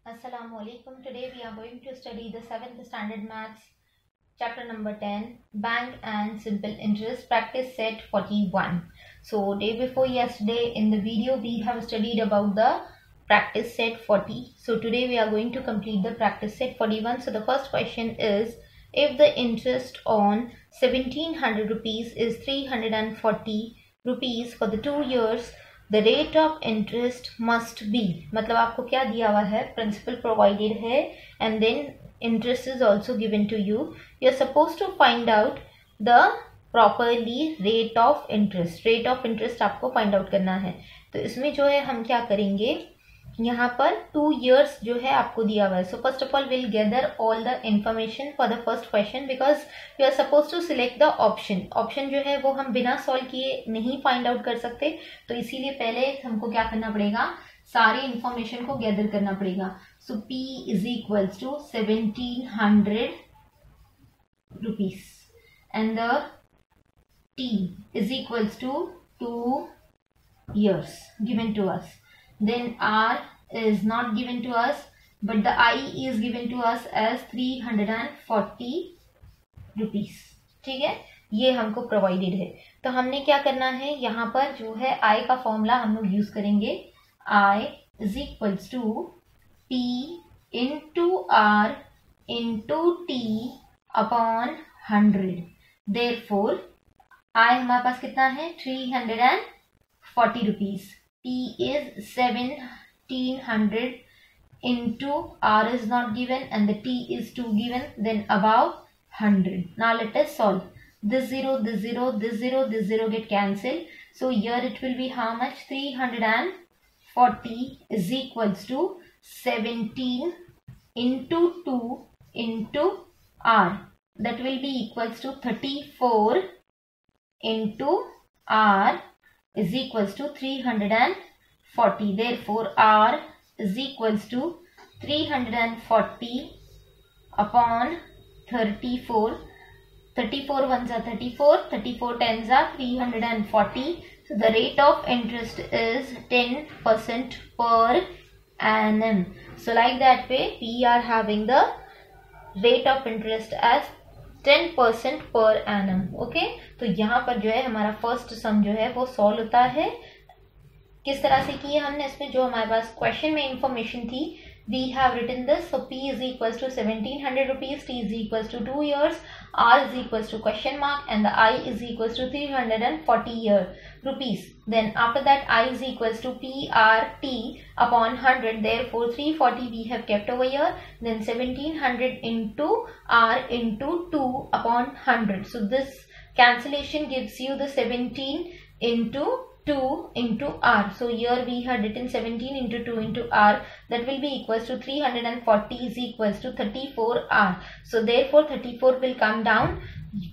Assalamu alaikum. Today we are going to study the 7th standard maths chapter number 10, bank and simple interest, practice set 41. So day before yesterday in the video we have studied about the practice set 40. So today we are going to complete the practice set 41. So the first question is, if the interest on 1700 rupees is 340 rupees for the 2 years, the rate of interest must be, मतलब आपको क्या दिया हुआ है, principal provided है and then interest is also given to you. You are supposed to find out the properly rate of interest. Rate of interest आपको find out करना है. तो इसमें जो है हम क्या करेंगे, यहाँ पर 2 years जो है आपको दिया हुआ है. So first of all we'll gather all the information for the first question because you are supposed to select the option. Option जो है वो हम बिना solve किए नहीं find out कर सकते, तो इसीलिए पहले हमको क्या करना पड़ेगा, सारी information को gather करना पड़ेगा. So P is equals to 1700 rupees and the T is equals to 2 years given to us. Then R is not given to us, but the I is given to us as 340 rupees. ठीक है, ये हमको provided है. तो हमने क्या करना है, यहाँ पर जो है I का फॉर्मूला हम लोग यूज करेंगे. I is equals to P into R into T upon 100. Therefore I हमारे पास कितना है, 340 rupees. P is 1700 into R is not given and the T is 2 given, then above 100. Now let us solve. This 0, this 0, this 0, this 0 get cancelled. So here it will be how much, 340 is equals to 17 into 2 into R. That will be equals to 34 into R is equals to 340. Therefore R is equals to 340 upon 34. 34 ones are 34, 34 tens are 340. So the rate of interest is 10% per annum. So like that way we are having the rate of interest as 10% per annum. Okay, तो यहाँ पर जो है हमारा first सम जो है वो solve होता है. किस तरह से किए हमने, इसमें जो हमारे पास क्वेश्चन में इंफॉर्मेशन थी, we have written this. So P is equals to 1700 rupees, T is equals to 2 years, R is equals to question mark and the I is equals to 340 rupees. Then after that I is equals to PRT upon 100. Therefore 340 we have kept over here. Then 1700 into R into 2 upon 100. So this cancellation gives you the 17 into 2 into R. So here we had written 17 into 2 into R, that will be equals to 340 is equals to 34 R. So therefore 34 will come down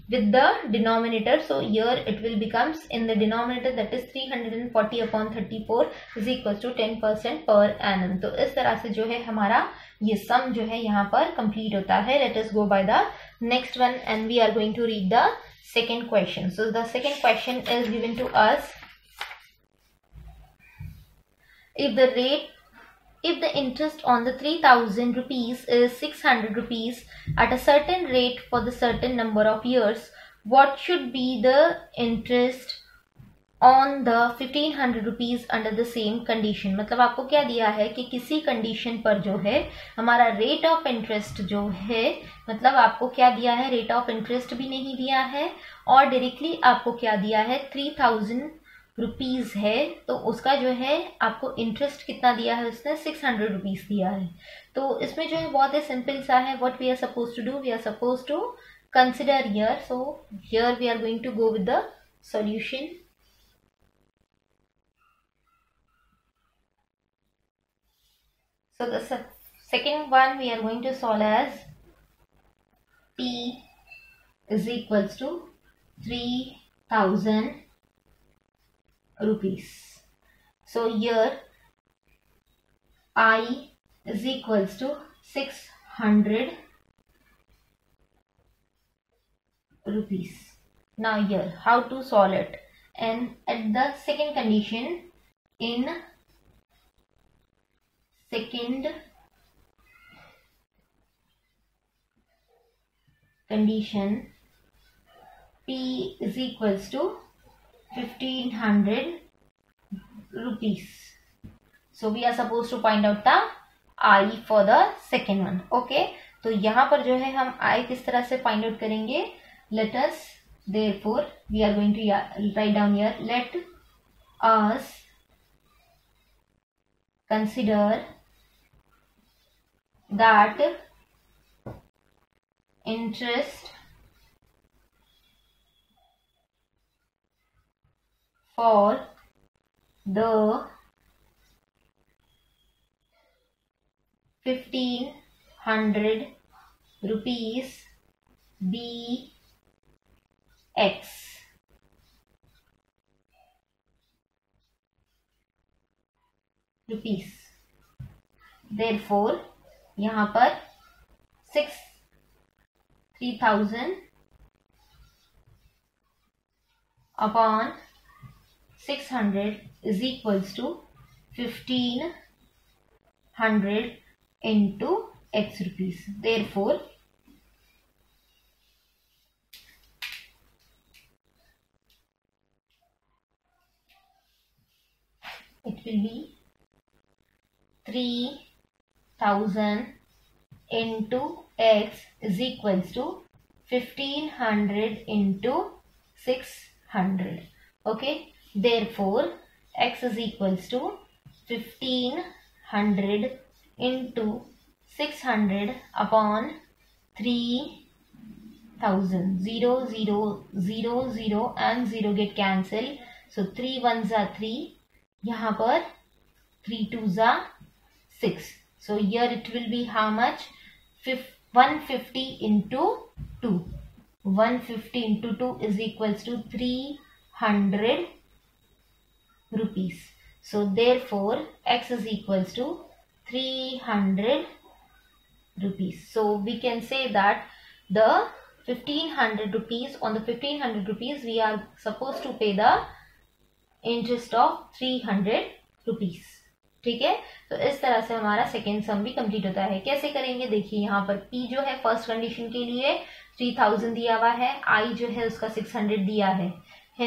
with the denominator. So here it will becomes in the denominator, that is 340 upon 34 is equals to 10% per annum. तो इस तरह से जो है हमारा ये सम जो है यहाँ पर complete होता है. Let us go by the next one and we are going to read the second question. So the second question is given to us. If the interest on the 3000 rupees is 600 rupees at a certain rate for the certain number of years, what should be the interest on the 1500 rupees under the same condition? मतलब आपको क्या दिया है कि किसी condition पर जो है हमारा रेट ऑफ इंटरेस्ट जो है, मतलब आपको क्या दिया है, रेट ऑफ इंटरेस्ट भी नहीं दिया है और डायरेक्टली आपको क्या दिया है, 3000 रुपीज है, तो उसका जो है आपको इंटरेस्ट कितना दिया है, उसने 600 रुपीज दिया है. तो इसमें जो है बहुत ही सिंपल सा है. What we are suppose to do, we are suppose to consider here. So here we are going to go with the solution. So the second one we are going to solve as P is equals to 3000 rupees. So here I is equals to 600 rupees. Now here how to solve it, and at the second condition, in second condition P is equals to 1500 rupees. So we are supposed to find out the I for the second one. Okay, तो यहाँ पर जो है हम I किस तरह से find out करेंगे? Let us, therefore we are going to write down here, let us consider that interest for the 1500 rupees be X. rupees. Therefore यहाँ पर 3000 upon 600 is equals to 1500 into X rupees. Therefore it will be 3000 into X is equals to 1500 into 600. Okay, therefore X is equals to 1500 into 600 upon 3000. 0 0 0 0 and 0 get cancelled. So 3 1s are 3. यहाँ पर 3 2s are 6. So here it will be how much? 150 into 2. 150 into 2 is equals to 300 rupees. So therefore X is equals to 300 rupees. So we can say that the 1500 rupees, on the 1500 rupees we are supposed to pay the interest of 300 rupees. ठीक है, तो इस तरह से हमारा second sum भी complete होता है. कैसे करेंगे देखिए, यहाँ पर P जो है फर्स्ट कंडीशन के लिए 3000 दिया हुआ है, I जो है उसका 600 दिया है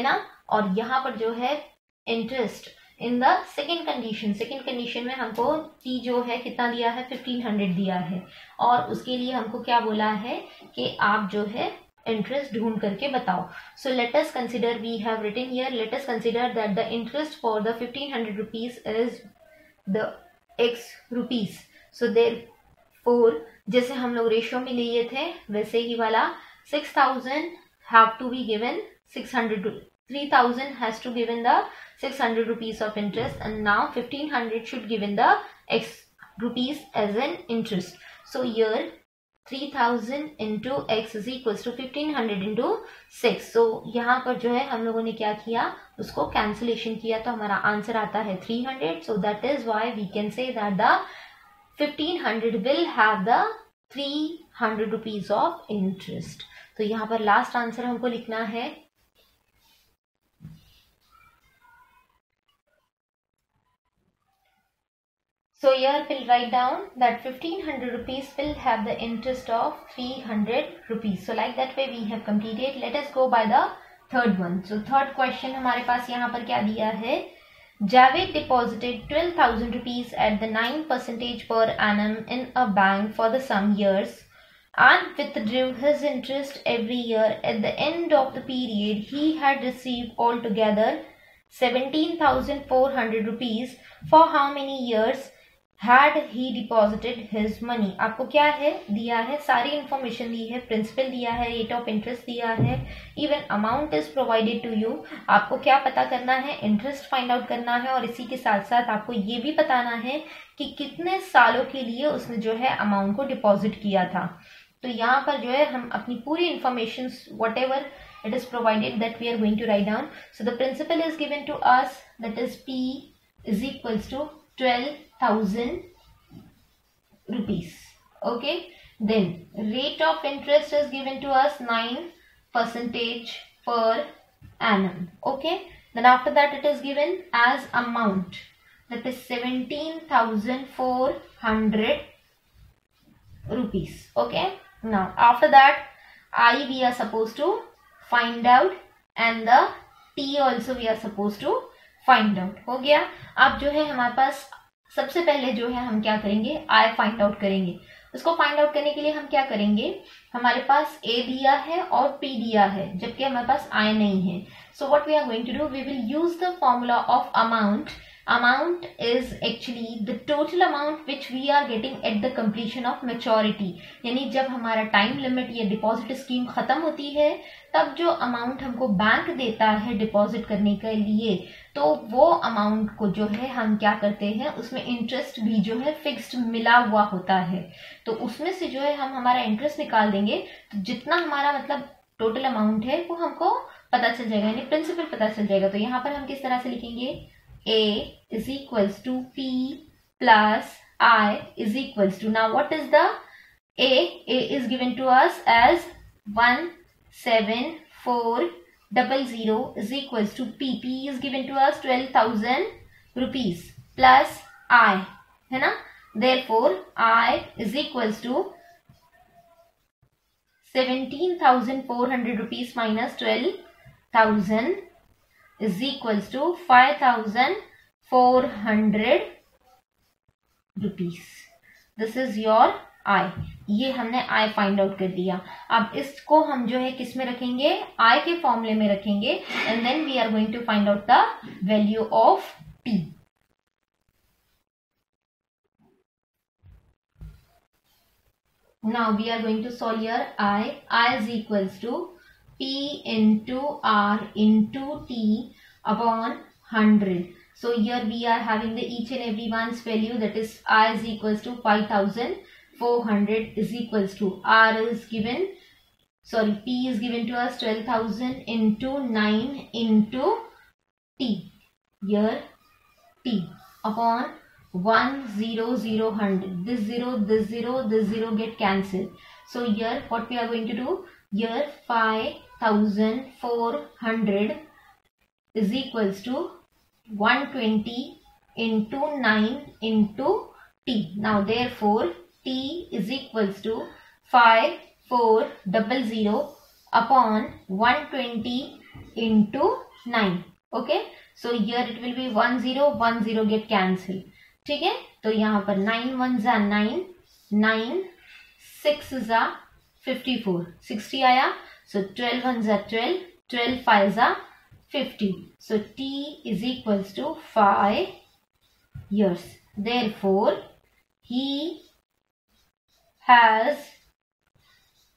ना, और यहाँ पर जो है interest in the second condition में हमको P जो है कितना दिया है, 1500 दिया है, और उसके लिए हमको क्या बोला है कि आप जो है इंटरेस्ट ढूंढ करके बताओ. So let us consider, we have written here, let us consider that the interest for the 1500 rupees is the X rupees. So therefore जैसे हम लोग रेशियो में लिए थे वैसे ही वाला 6000 have to be given 3000 has to given the 600 rupees of interest, and now 1500 should given the X rupees as an interest. So here 3000 into X is equals to 1500 into 6. So यहाँ पर जो है हम लोगों ने क्या किया, उसको कैंसिलेशन किया, तो हमारा आंसर आता है 300. So that is why we can say that the 1500 will have the 300 rupees of interest. तो यहाँ पर लास्ट आंसर हमको लिखना है. So here we'll write down that 1500 rupees will have the interest of 300 rupees. So like that way we have completed. Let us go by the third one. So third question हमारे पास यहाँ पर क्या दिया है, Javed deposited 12,000 rupees at the 9% per annum in a bank for the some years and withdrew his interest every year. At the end of the period he had received altogether 17,400 rupees. For how many years had he deposited his money? आपको क्या है दिया है, सारी information दी है, principal दिया है, rate of interest दिया है, even amount is provided to you. आपको क्या पता करना है, इंटरेस्ट फाइंड आउट करना है, और इसी के साथ साथ आपको ये भी बताना है कि कितने सालों के लिए उसने जो है अमाउंट को डिपॉजिट किया था. तो यहाँ पर जो है हम अपनी पूरी information what ever it is provided that we are going to write down. So the principal is given to us, that is P is equals to 12,000 rupees. Okay, then rate of interest is given to us 9% per annum. Okay, then after that it is given as amount, that is 17,400 rupees. Okay, now after that I we are supposed to find out and the T also we are supposed to find out. हो गया. अब जो है हमारे पास सबसे पहले जो है हम क्या करेंगे, I फाइंड आउट करेंगे. उसको फाइंड आउट करने के लिए हम क्या करेंगे, हमारे पास A दिया है और P दिया है जबकि हमारे पास I नहीं है. So what we are going to do, we will use the formula of amount. Amount is actually the total amount which we are getting at the completion of maturity. यानी जब हमारा time limit या deposit scheme खत्म होती है तब जो amount हमको बैंक देता है डिपॉजिट करने के लिए, तो वो अमाउंट को जो है हम क्या करते हैं, उसमें इंटरेस्ट भी जो है फिक्स्ड मिला हुआ होता है. तो उसमें से जो है हम हमारा इंटरेस्ट निकाल देंगे. तो जितना हमारा मतलब टोटल अमाउंट है वो हमको पता चल जाएगा, यानी प्रिंसिपल पता चल जाएगा. तो यहाँ पर हम किस तरह से लिखेंगे, A is equals to P plus I is equals to, now what is the A? A is given to us as 17400 is equals to P. P is given to us 12,000 rupees plus I, है ना. Therefore I is equals to 17,400 rupees minus 12,000 is equals to 5,400 rupees. This is your I. ये हमने I find out कर दिया. अब इसको हम जो है किस में रखेंगे, I के फॉर्मूले में रखेंगे and then we are going to find out the value of P. Now we are going to solve here I. I is equals to P into R into T upon 100. So here we are having the each and every one's value, that is I is equals to 5,400 is equals to R is given, sorry, P is given to us 12,000 into 9 into T. Here T upon 100. This 0, this 0, this 0 get cancelled. So here what we are going to do, here 5,400 is equals to 120 into 9 into T. Now therefore T is equals to 5400 upon 120 into 9. Okay, so here it will be 10 get cancelled. ठीक है, तो यहाँ पर 9 1s are 9, 9 6s are 54, 60 आया. So 12 1s are 12, 12 5s are 50. So T is equals to 5 years. Therefore he has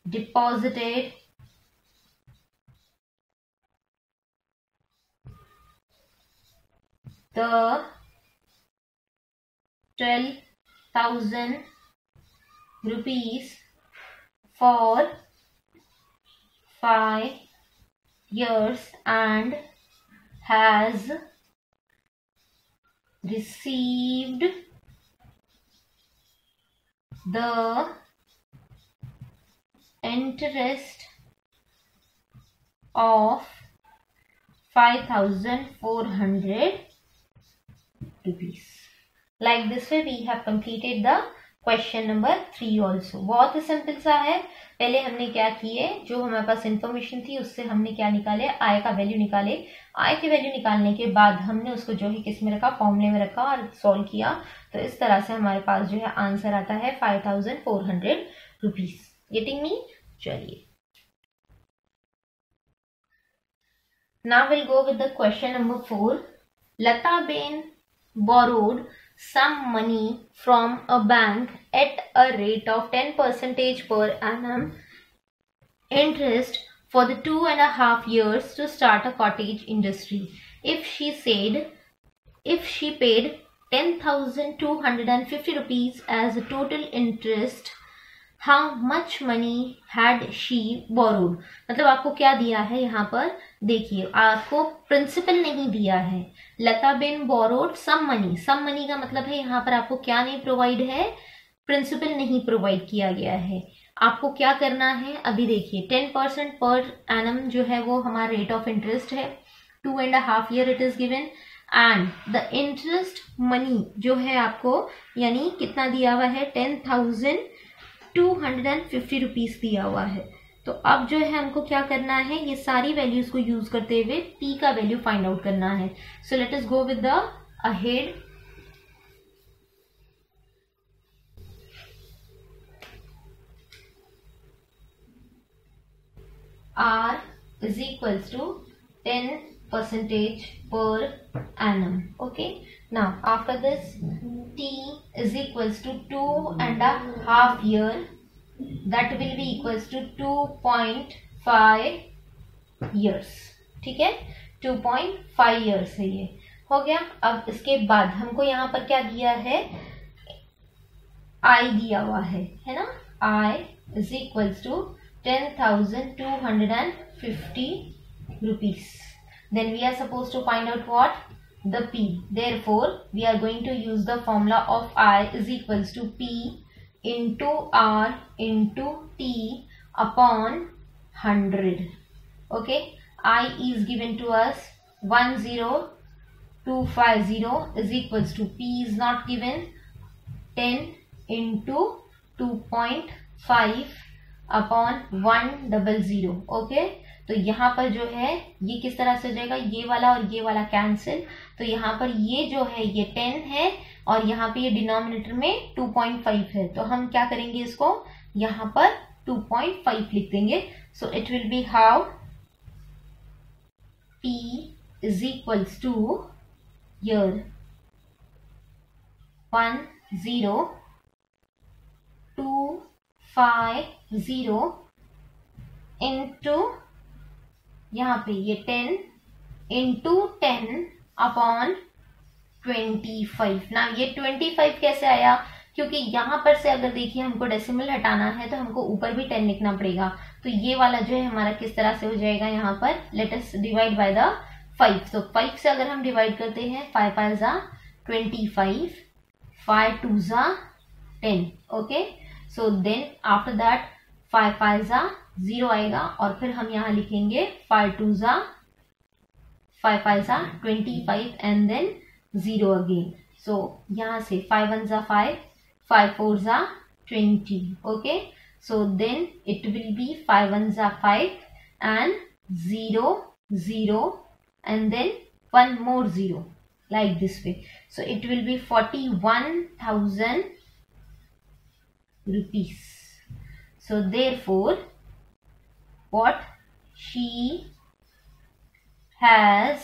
deposited the 12,000 rupees for 5 years and has received the interest of 5,400 rupees. Like this way we have completed the question number 3 also. बहुत ही simple सा है. पहले हमने क्या किए, जो हमारे पास information थी उससे हमने क्या निकाले, आई का वैल्यू निकाले. आई की वैल्यू निकालने के बाद हमने उसको जो है किस में रखा, फॉर्मूले में रखा और सॉल्व किया. तो इस तरह से हमारे पास जो है आंसर आता है 5,400 रुपीज. Getting me? चलिए now will go with the question number 4. Lata ben borrowed some money from a bank at a rate of 10% per annum interest for the 2.5 years to start a cottage industry. If she paid 10,250 rupees as a total interest, how much money had she borrowed? मतलब आपको क्या दिया है यहाँ पर, देखिए आपको principal नहीं दिया है. Lata ben borrowed some money. Some money का मतलब है यहाँ पर आपको क्या नहीं प्रोवाइड है, प्रिंसिपल नहीं प्रोवाइड किया गया है. आपको क्या करना है, अभी देखिए 10% पर एनम जो है वो हमारा रेट ऑफ इंटरेस्ट है. 2.5 year it is given and the interest money जो है आपको यानी कितना दिया हुआ है, 10,250 रुपीज दिया हुआ है. तो अब जो है हमको क्या करना है, ये सारी वैल्यूज को यूज करते हुए p का वैल्यू फाइंड आउट करना है. सो let us go with the ahead. R is equals to 10% per annum. Okay. Now after this, T is equals to 2.5 year. That will be equals to 2.5 years. ठीक है, 2.5 years है ये. हो गया. अब इसके बाद हमको यहाँ पर क्या दिया है, I दिया हुआ है ना. I is equals to 10,250 rupees. Then we are supposed to find out what? The P. Therefore, we are going to use the formula of I is equals to P into R into T upon 100. Okay. I is given to us 10250 is equals to P is not given, 10 into 2.5 upon 100. Okay. तो यहाँ पर जो है ये किस तरह से हो जाएगा, ये वाला और ये वाला कैंसिल. तो यहाँ पर ये जो है ये 10 है और यहाँ पे ये डिनोमिनेटर में 2.5 है. तो हम क्या करेंगे, इसको यहाँ पर 2.5 लिख देंगे. So it will B how, P is equals to here 10250 into यहाँ पे ये 10 इंटू 10 अपॉन 25. ना ये 25 कैसे आया, क्योंकि यहाँ पर से अगर देखिए हमको डेसिमल हटाना है तो हमको ऊपर भी 10 लिखना पड़ेगा. तो ये वाला जो है हमारा किस तरह से हो जाएगा, यहाँ पर let us divide by the 5. तो 5 से अगर हम डिवाइड करते हैं, 5 5 जा 25, 5 2 जा 10. Okay. So then after that 5 5 जा 0 आएगा और फिर हम यहाँ लिखेंगे 5 2 जा 5 5 जा 25 एंड देन 0 अगेन. सो यहाँ से 5 1 जा 5, 5 4 जा 20. Okay. So then it will be 5 1 जा 5 and 0 0 and then one more 0 like this way. So it will be 41,000 rupees. So therefore what she has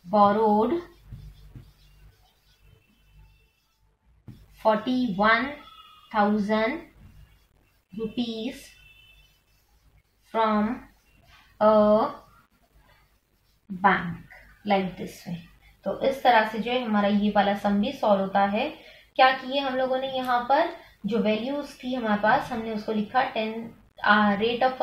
borrowed 41,000 rupees from a bank like this way. तो इस तरह से जो है हमारा ये वाला सम भी सॉल्व होता है. क्या किए हम लोगों ने, यहाँ पर जो वैल्यूज थी हमारे पास हमने उसको लिखा. 10 rate of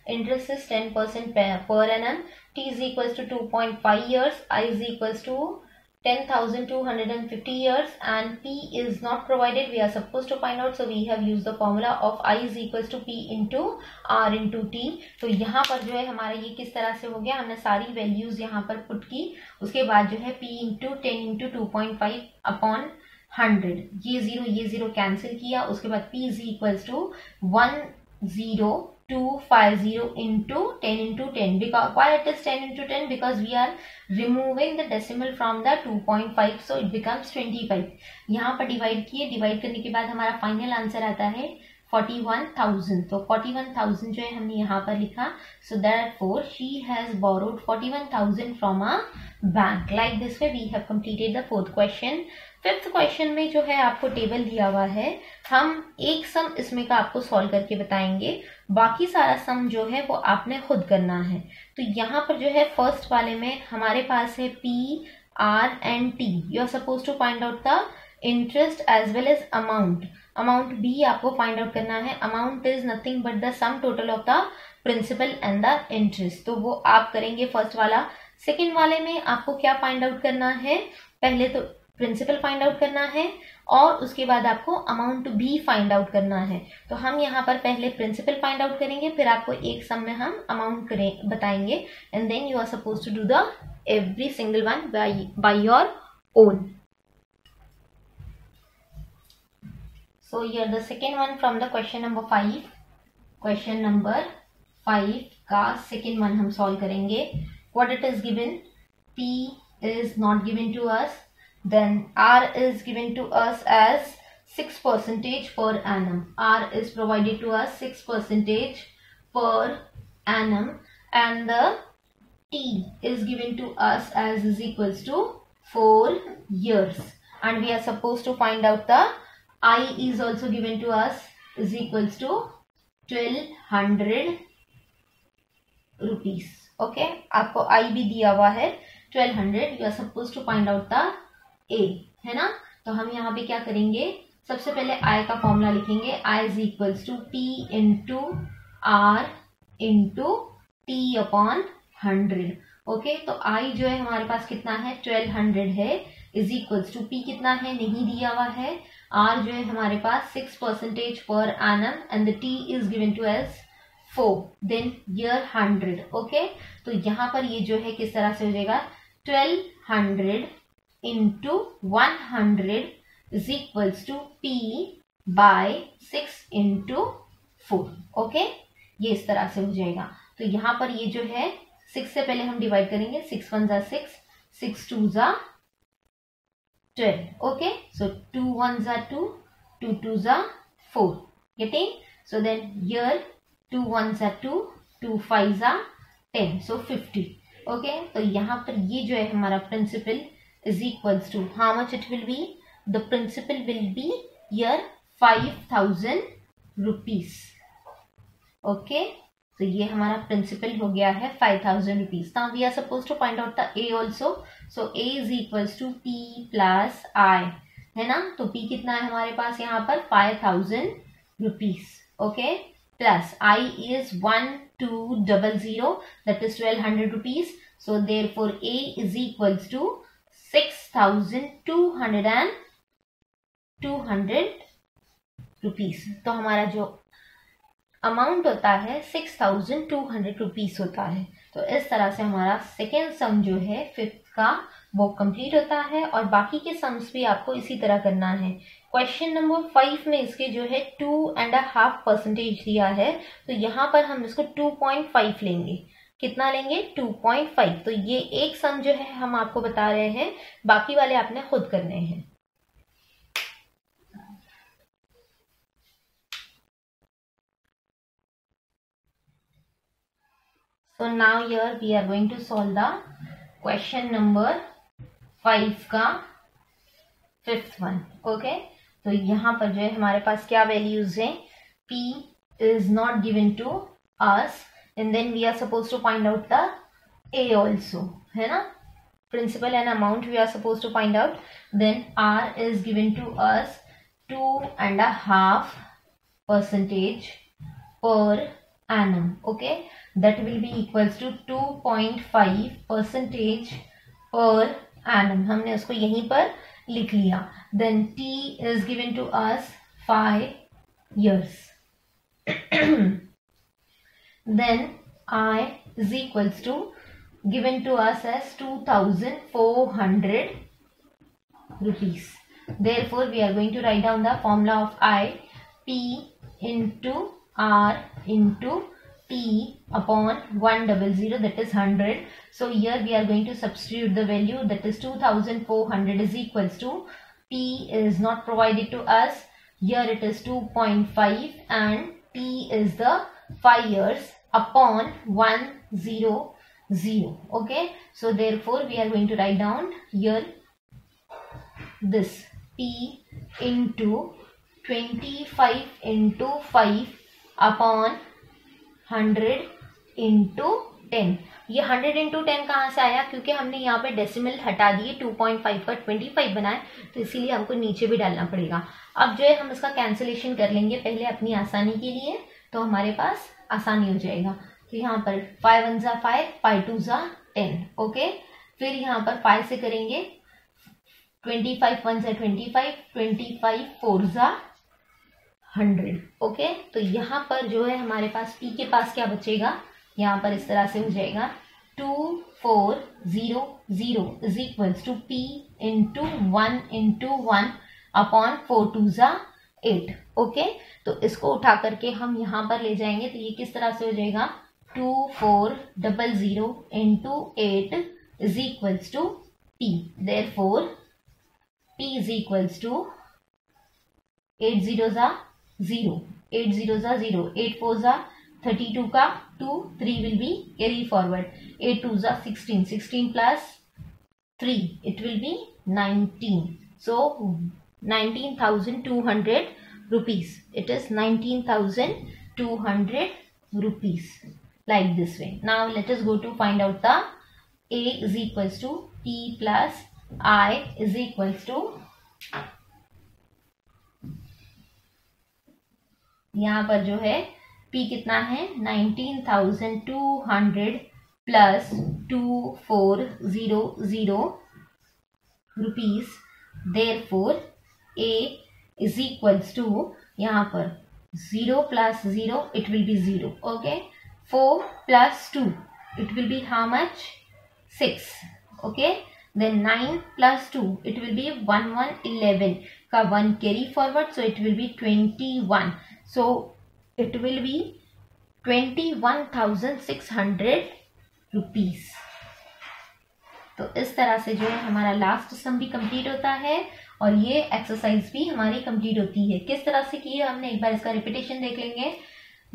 interest is 10% per annum. T is equals to 2.5 years. I is equals to 10,250 years and P is not provided. We are supposed to find out, so we have used the formula of I is equals to P into R into T. तो यहाँ पर जो है हमारा ये किस तरह से हो गया, हमने सारी वैल्यूज यहाँ पर पुट की. उसके बाद जो है P इंटू 10 इंटू 2.5 अपॉन 100, ये 0 कैंसिल किया. उसके बाद P is equals to 10250 into 10 into 10. Because why it is 10 into 10? Because we are removing the decimal from the 2.5, so it becomes 25. यहाँ पर डिवाइड किए, डिवाइड करने के बाद हमारा फाइनल आंसर आता है 41,000. तो 41,000 जो है हमने यहाँ पर लिखा. So therefore she has borrowed 41,000 from a bank. Like this way we have completed the fourth question. Fifth question में जो है आपको टेबल दिया हुआ है, हम एक सम इसमें का आपको सॉल्व करके बताएंगे. बाकी सारा सम जो है वो आपने खुद करना है. तो यहाँ पर जो है फर्स्ट वाले में हमारे पास है P, R and T. You are suppose to find out the interest as well as amount. Amount भी आपको फाइंड आउट करना है. Amount is nothing but the sum total of the principal and the interest. तो वो आप करेंगे first वाला. Second वाले में आपको क्या फाइंड आउट करना है, पहले तो प्रिंसिपल फाइंड आउट करना है और उसके बाद आपको अमाउंट भी फाइंड आउट करना है. तो हम यहाँ पर पहले प्रिंसिपल फाइंड आउट करेंगे, फिर आपको एक सम में हम अमाउंट बताएंगे and then you are suppose to do the every single one by your own. So here the second one from the question number 5. Question number 5 का second one हम solve करेंगे. What it is given? P is not given to us. Then R is given to us as 6% per annum. R is provided to us 6% per annum, and the T is given to us as is equals to 4 years, and we are supposed to find out the I is also given to us is equals to 1200 rupees. Okay, आपको I भी दिया हुआ है 1200. You are suppose to find out the A, है ना. तो हम यहाँ पे क्या करेंगे, सबसे पहले I का फॉर्मूला लिखेंगे. I is equals to P into R into T upon 100. Okay, तो I जो है हमारे पास कितना है 1200 है, इज इक्वल्स टू P कितना है नहीं दिया हुआ है. R जो है हमारे पास 6% per annum, and the T is given to as 4, then year 100. Okay, तो यहाँ पर ये जो है किस तरह से हो जाएगा, 1200 into 100 is equals to P by 6 into 4. Okay, ये इस तरह से हो जाएगा. तो यहाँ पर ये जो है 6 से पहले हम डिवाइड करेंगे. 6 1 जा 6, 6 2 जा 12. ओके, सो 2 1 जा 2, 2 2 जा 4. गेटिंग? सो देन ईयर 2 1 जा 2, 2 5 जा 10, सो 50. ओके, तो यहाँ पर ये जो है हमारा principal is equals to how much it will be, the principal will be year 5000 rupees. Okay, तो ये हमारा प्रिंसिपल हो गया है 5000 rupees. Now we are suppose to find out the A also. So A is equals to P plus I, है ना. तो P कितना है हमारे पास यहाँ पर 5000 rupees. Okay, plus I is 1200, that is 1200 rupees. So therefore A is equals to 6200 rupees. तो हमारा जो अमाउंट होता है 6200 रुपीज होता है. तो इस तरह से हमारा सेकेंड सम जो है 5th का वो कंप्लीट होता है, और बाकी के सम्स भी आपको इसी तरह करना है. क्वेश्चन नंबर 5 में इसके जो है 2.5% दिया है, तो यहाँ पर हम इसको 2.5 लेंगे. कितना लेंगे 2.5. तो ये एक सम जो है हम आपको बता रहे हैं, बाकी वाले आपने खुद करने हैं. So now here we are going to solve the question number 5 का 5th one. Okay, तो यहाँ पर जो है हमारे पास क्या वैल्यूज हैं, P is not given to us, and then we are supposed to find out the A also, है ना. Principal and amount we are supposed to find out. Then R is given to us 2.5% per annum. Okay, that will be equals to 2.5% per annum. हमने उसको यहीं पर लिख लिया. Then T is given to us 5 years. Then I is equals to given to us as 2400 rupees. Therefore we are going to write down the formula of I. P into R into T upon 100, that is 100. So here we are going to substitute the value, that is 2400 is equals to, P is not provided to us, here it is 2.5, and T is the 5 years upon 100. Okay, so therefore we are going to write down here this P into 25 into 5 upon 100 into 10. ये 100 into 10 कहाँ से आया, क्योंकि हमने यहाँ पे decimal हटा दिए, 2.5 पर 25 बनाए, तो इसीलिए हमको नीचे भी डालना पड़ेगा. अब जो है हम इसका कैंसिलेशन कर लेंगे पहले अपनी आसानी के लिए, तो हमारे पास आसानी हो जाएगा. तो यहाँ पर 5 1 जा 5, 5 2 जा 10. ओके, फिर यहाँ पर 5 से करेंगे 25 1 जा 25, 25 4 जा 100. ओके, तो यहाँ पर जो है हमारे पास P के पास क्या बचेगा, यहाँ पर इस तरह से हो जाएगा 2400 is equals to P into 1 upon 4 2 जा 8। ओके, तो इसको उठा करके हम यहाँ पर ले जाएंगे तो ये किस तरह से हो जाएगा 2400 into 8 is equals to P. Therefore P is equals to 8 zeros are 0, 8 zeros are 0, 8 fours are 32 का 2, 3 will be carry forward, 8 twos are 16, 16 plus 3 it will be 19. So 19,200 rupees. It is 19,200 rupees, like this way. Now let us go to find out the A is equals to P plus I is equals to, यहाँ पर जो है P कितना है 19,200 plus 2400 rupees. Therefore A is equals to, यहाँ पर 0 plus 0 it will be 0. Okay, 4 plus 2 it will be how much 6. Okay, then 9 plus 2 it will be 11 का 1 carry forward, so it will be 21. So it will be 21,600 rupees. तो इस तरह से जो है हमारा लास्ट सम भी कंप्लीट होता है और ये एक्सरसाइज भी हमारी कंप्लीट होती है. किस तरह से की है हमने एक बार इसका रिपीटेशन देख लेंगे.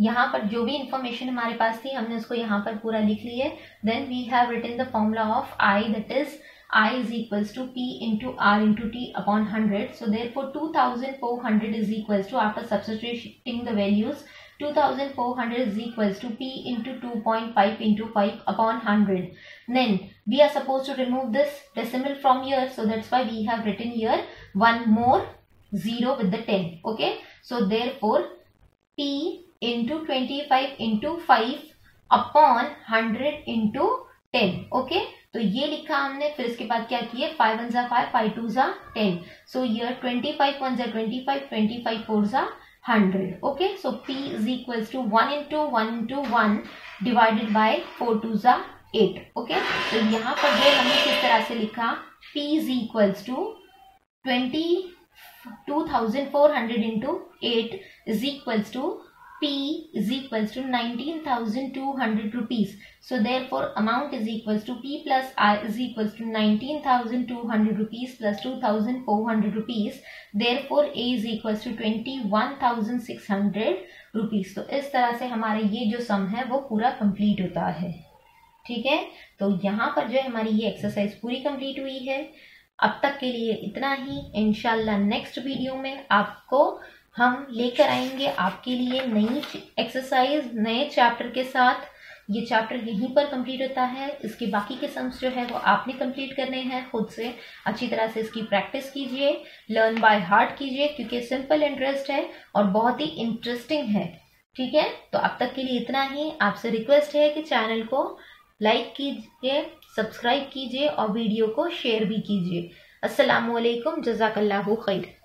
यहाँ पर जो भी इंफॉर्मेशन हमारे पास थी हमने उसको यहाँ पर पूरा लिख ली है. Then we have written the formula of I, that is I is equals to P into R into T upon 100. So therefore 2400 is equals to, after substituting the values, 2400 is equals to P into 2.5 into 5 upon 100. Then we are supposed to remove this decimal from here, so that's why we have written here one more 0 with the 10. Okay, so therefore P into 25 into 5 upon 100 into 10. Okay, तो ये लिखा हमने. फिर इसके बाद क्या किए, 5 1 जा 5, 5 2 जा 10. सो हियर 25 1 जा 25, 25 4 जा 100. Okay, so P is equals to 1 into 1 into 1 divided by 4 2 जा 8. ओके, तो यहाँ पर जो हमने किस तरह से लिखा, P is equals to 22,400 into 8 is equals to P is equals to 19,200 rupees. So therefore amount is equals to P plus I is equals to 19,200 rupees plus 2,400 rupees. Therefore A is equals to 21,600 rupees. तो इस तरह से हमारा ये जो सम है वो पूरा कंप्लीट होता है. ठीक है, तो यहाँ पर जो है हमारी ये एक्सरसाइज पूरी कंप्लीट हुई है. अब तक के लिए इतना ही. इंशाल्लाह नेक्स्ट वीडियो में आपको हम लेकर आएंगे आपके लिए नई एक्सरसाइज नए चैप्टर के साथ. ये चैप्टर यहीं पर कंप्लीट होता है. इसके बाकी के सम्स जो है वो आपने कंप्लीट करने हैं खुद से. अच्छी तरह से इसकी प्रैक्टिस कीजिए, लर्न बाय हार्ट कीजिए, क्योंकि सिंपल इंटरेस्ट है और बहुत ही इंटरेस्टिंग है. ठीक है, तो अब तक के लिए इतना ही. आपसे रिक्वेस्ट है कि चैनल को लाइक कीजिए, सब्सक्राइब कीजिए और वीडियो को शेयर भी कीजिए. अस्सलामु अलैकुम, जज़ाकल्लाहु खैर.